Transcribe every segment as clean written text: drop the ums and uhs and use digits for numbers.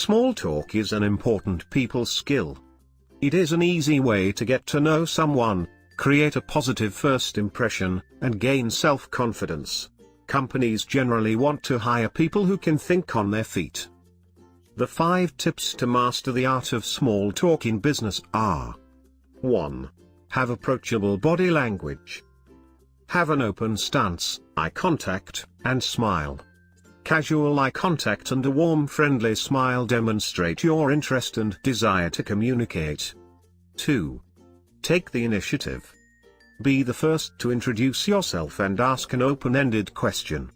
Small talk is an important people skill. It is an easy way to get to know someone, create a positive first impression, and gain self-confidence. Companies generally want to hire people who can think on their feet. The 5 tips to master the art of small talk in business are: 1. Have approachable body language. Have an open stance, eye contact, and smile. Casual eye contact and a warm friendly smile demonstrate your interest and desire to communicate. 2. Take the initiative. Be the first to introduce yourself and ask an open-ended question.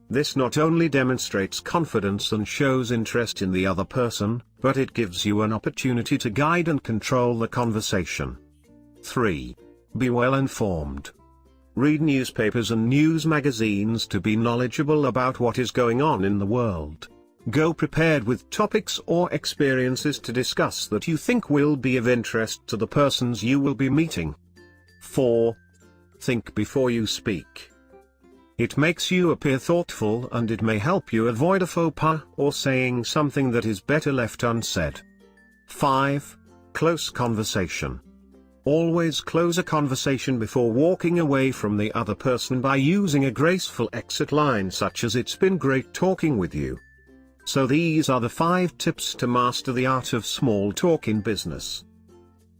This not only demonstrates confidence and shows interest in the other person, but it gives you an opportunity to guide and control the conversation. 3. Be well informed. Read newspapers and news magazines to be knowledgeable about what is going on in the world. Go prepared with topics or experiences to discuss that you think will be of interest to the persons you will be meeting. 4. Think before you speak. It makes you appear thoughtful and it may help you avoid a faux pas or saying something that is better left unsaid. 5. Close conversation. Always close a conversation before walking away from the other person by using a graceful exit line such as "It's been great talking with you." So these are the 5 tips to master the art of small talk in business.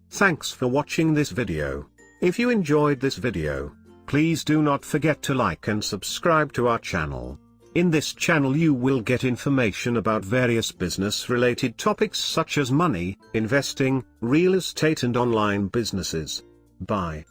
Thanks for watching this video. If you enjoyed this video, please do not forget to like and subscribe to our channel. In this channel you will get information about various business-related topics such as money, investing, real estate and online businesses. Bye.